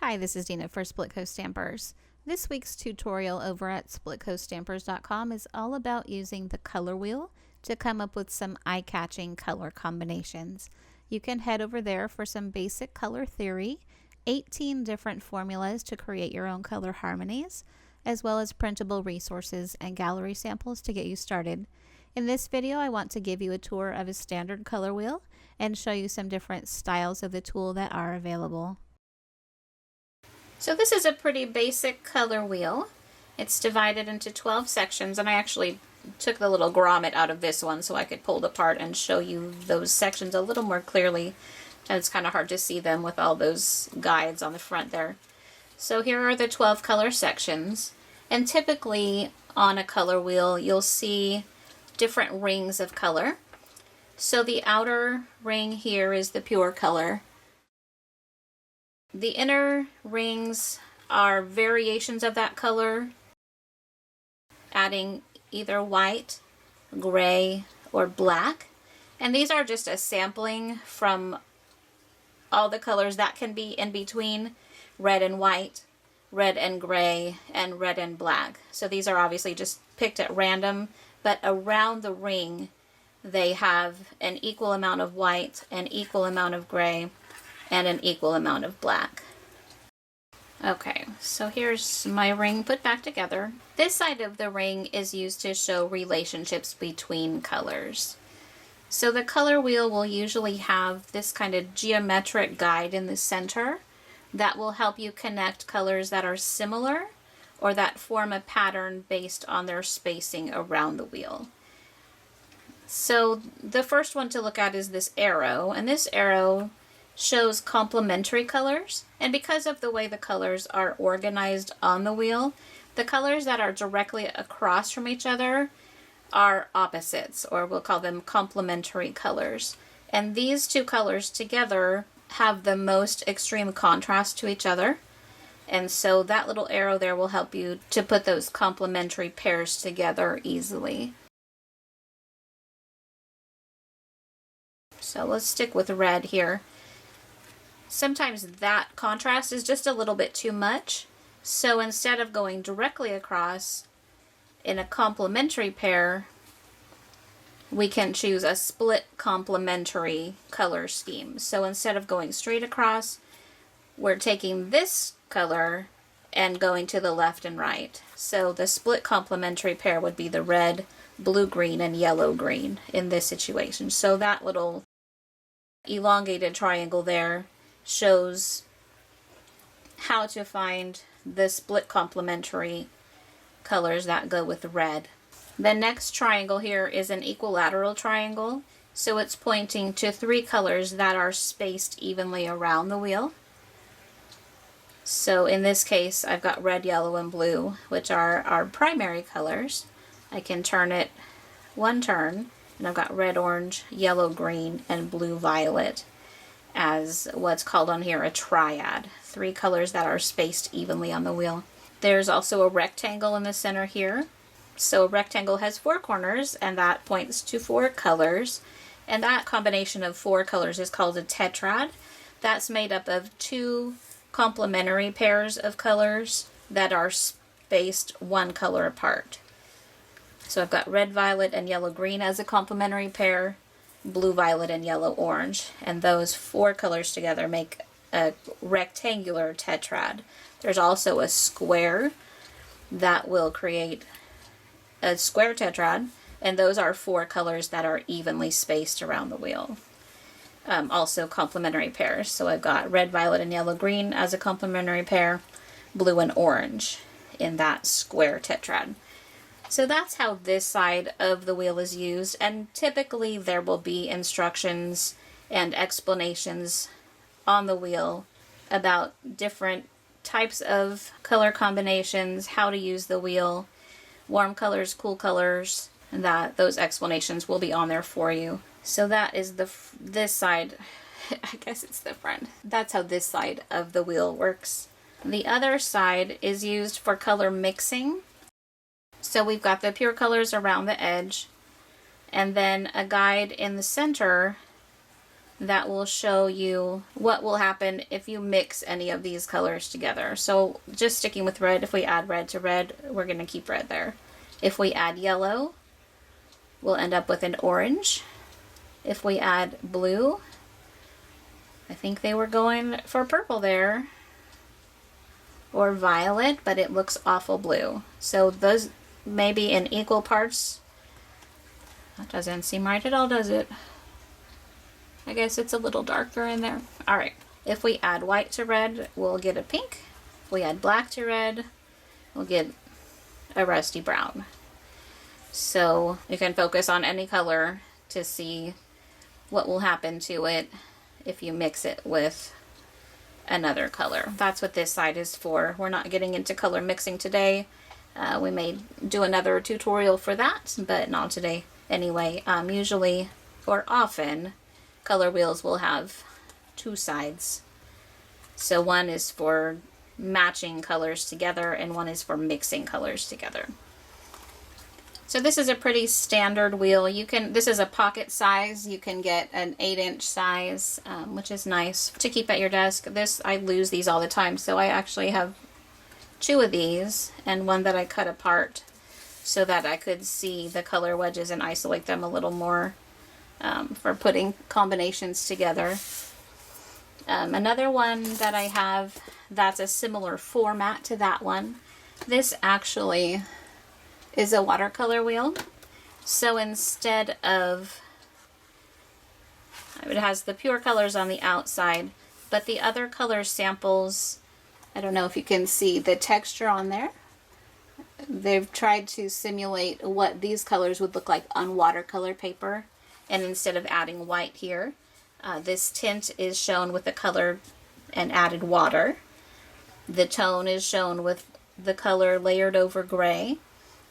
Hi, this is Dina for Splitcoaststampers. This week's tutorial over at splitcoaststampers.com is all about using the color wheel to come up with some eye-catching color combinations. You can head over there for some basic color theory, 18 different formulas to create your own color harmonies, as well as printable resources and gallery samples to get you started. In this video, I want to give you a tour of a standard color wheel and show you some different styles of the tool that are available. So this is a pretty basic color wheel. It's divided into 12 sections, and I actually took the little grommet out of this one so I could pull it apart and show you those sections a little more clearly. And it's kind of hard to see them with all those guides on the front there. So here are the 12 color sections, and typically on a color wheel you'll see different rings of color. So the outer ring here is the pure color. The inner rings are variations of that color, adding either white, gray, or black. And these are just a sampling from all the colors that can be in between red and white, red and gray, and red and black. So these are obviously just picked at random, but around the ring they have an equal amount of white, an equal amount of gray, and an equal amount of black. Okay, so here's my ring put back together. This side of the ring is used to show relationships between colors. So the color wheel will usually have this kind of geometric guide in the center that will help you connect colors that are similar or that form a pattern based on their spacing around the wheel. So the first one to look at is this arrow, and this arrow shows complementary colors, and because of the way the colors are organized on the wheel, the colors that are directly across from each other are opposites, or we'll call them complementary colors. And these two colors together have the most extreme contrast to each other, and so that little arrow there will help you to put those complementary pairs together easily. So let's stick with red here. Sometimes that contrast is just a little bit too much, so instead of going directly across in a complementary pair, we can choose a split complementary color scheme. So instead of going straight across, we're taking this color and going to the left and right. So the split complementary pair would be the red, blue-green, and yellow-green in this situation. So that little elongated triangle there shows how to find the split complementary colors that go with red. The next triangle here is an equilateral triangle, so it's pointing to 3 colors that are spaced evenly around the wheel. So in this case I've got red, yellow, and blue, which are our primary colors. I can turn it one turn, and I've got red, orange, yellow, green, and blue, violet as what's called on here a triad. 3 colors that are spaced evenly on the wheel. There's also a rectangle in the center here. So a rectangle has 4 corners, and that points to 4 colors. And that combination of 4 colors is called a tetrad. That's made up of 2 complementary pairs of colors that are spaced 1 color apart. So I've got red, violet, and yellow, green as a complementary pair, blue, violet, and yellow, orange, and those 4 colors together make a rectangular tetrad. There's also a square that will create a square tetrad, and those are 4 colors that are evenly spaced around the wheel. Also complementary pairs. So I've got red, violet, and yellow, green as a complementary pair, blue and orange in that square tetrad. So that's how this side of the wheel is used, and typically there will be instructions and explanations on the wheel about different types of color combinations, how to use the wheel, warm colors, cool colors, and those explanations will be on there for you. So that is this side. I guess it's the front. That's how this side of the wheel works. The other side is used for color mixing. So we've got the pure colors around the edge, and then a guide in the center that will show you what will happen if you mix any of these colors together. So just sticking with red, if we add red to red, we're going to keep red there. If we add yellow, we'll end up with an orange. If we add blue, I think they were going for purple there, or violet, but it looks awful blue. So those may be in equal parts. That doesn't seem right at all, does it? I guess it's a little darker in there. All right, if we add white to red, we'll get a pink. If we add black to red, we'll get a rusty brown. So you can focus on any color to see what will happen to it if you mix it with another color. That's what this side is for. We're not getting into color mixing today. We may do another tutorial for that, but not today anyway. Usually, or often, color wheels will have two sides. So one is for matching colors together and one is for mixing colors together. So this is a pretty standard wheel. This is a pocket size. You can get an 8-inch size, which is nice to keep at your desk. I lose these all the time, so I actually have 2 of these and one that I cut apart so that I could see the color wedges and isolate them a little more for putting combinations together. Another one that I have that's a similar format to that one. This actually is a watercolor wheel. So instead of, it has the pure colors on the outside, but the other color samples, I don't know if you can see the texture on there. They've tried to simulate what these colors would look like on watercolor paper, and instead of adding white here, this tint is shown with the color and added water. The tone is shown with the color layered over gray,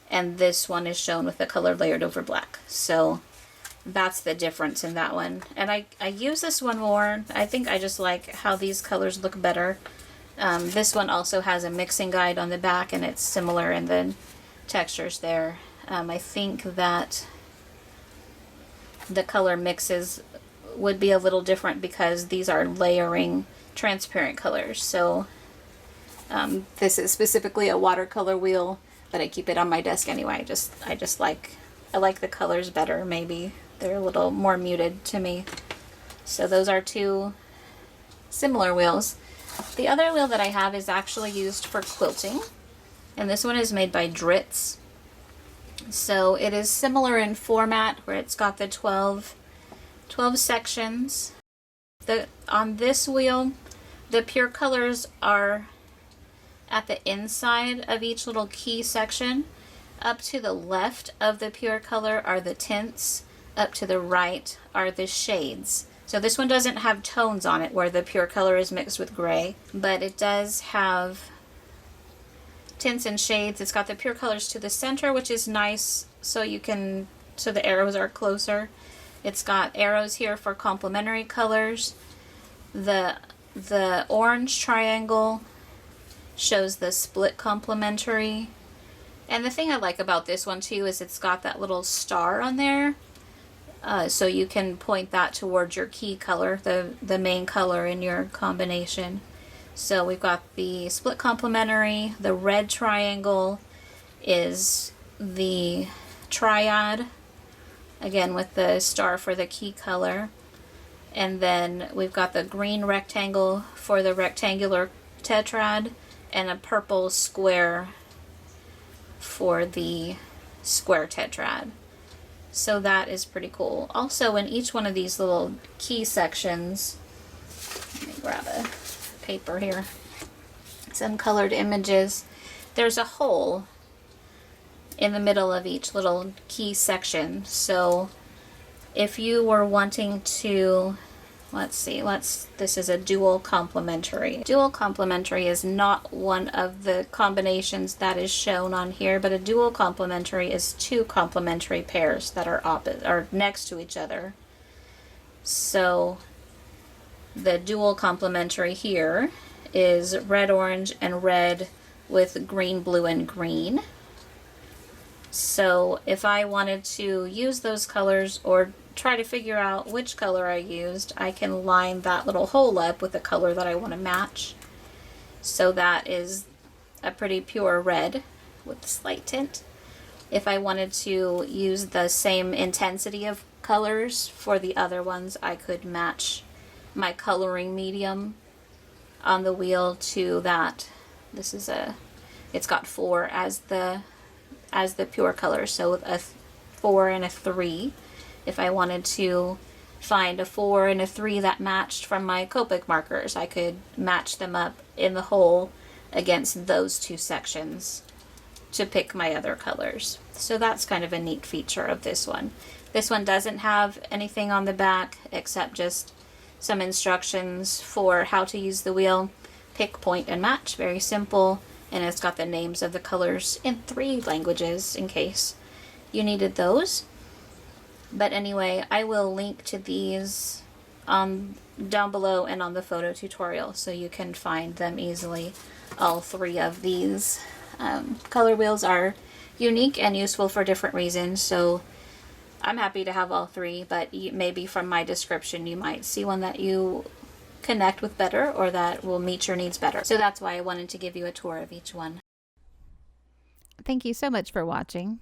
and this one is shown with the color layered over black. So that's the difference in that one. And I use this one more. I think I just like how these colors look better. This one also has a mixing guide on the back, and it's similar in the textures there. I think that the color mixes would be a little different because these are layering transparent colors. So this is specifically a watercolor wheel, but I keep it on my desk anyway. I like the colors better. Maybe they're a little more muted to me. So those are 2 similar wheels. The other wheel that I have is actually used for quilting, and this one is made by Dritz. So it is similar in format, where it's got the 12 sections. On this wheel, the pure colors are at the inside of each little key section. Up to the left of the pure color are the tints. Up to the right are the shades. So this one doesn't have tones on it where the pure color is mixed with gray, but it does have tints and shades. It's got the pure colors to the center, which is nice, so the arrows are closer. It's got arrows here for complementary colors. The orange triangle shows the split complementary. And the thing I like about this one too is it's got that little star on there. So you can point that towards your key color, the main color in your combination. So we've got the split complementary. The red triangle is the triad, again with the star for the key color. And then we've got the green rectangle for the rectangular tetrad, and a purple square for the square tetrad. So that is pretty cool. Also, in each one of these little key sections, let me grab a paper here, some colored images. There's a hole in the middle of each little key section. So if you were wanting to, this is a dual complementary. Dual complementary is not one of the combinations that is shown on here, but a dual complementary is 2 complementary pairs that are next to each other. So the dual complementary here is red, orange, and red with green, blue, and green. So if I wanted to use those colors or try to figure out which color I used, I can line that little hole up with the color that I want to match. So that is a pretty pure red with a slight tint. If I wanted to use the same intensity of colors for the other ones, I could match my coloring medium on the wheel to that. This is it's got 4 as the pure color, so with a 4 and a 3. If I wanted to find a 4 and a 3 that matched from my Copic markers, I could match them up in the hole against those 2 sections to pick my other colors. So that's kind of a neat feature of this one. This one doesn't have anything on the back except just some instructions for how to use the wheel. Pick, point, and match. Very simple. And it's got the names of the colors in 3 languages in case you needed those. But anyway, I will link to these down below and on the photo tutorial so you can find them easily. All 3 of these color wheels are unique and useful for different reasons, so I'm happy to have all 3, but maybe from my description you might see one that you connect with better or that will meet your needs better. So that's why I wanted to give you a tour of each one. Thank you so much for watching.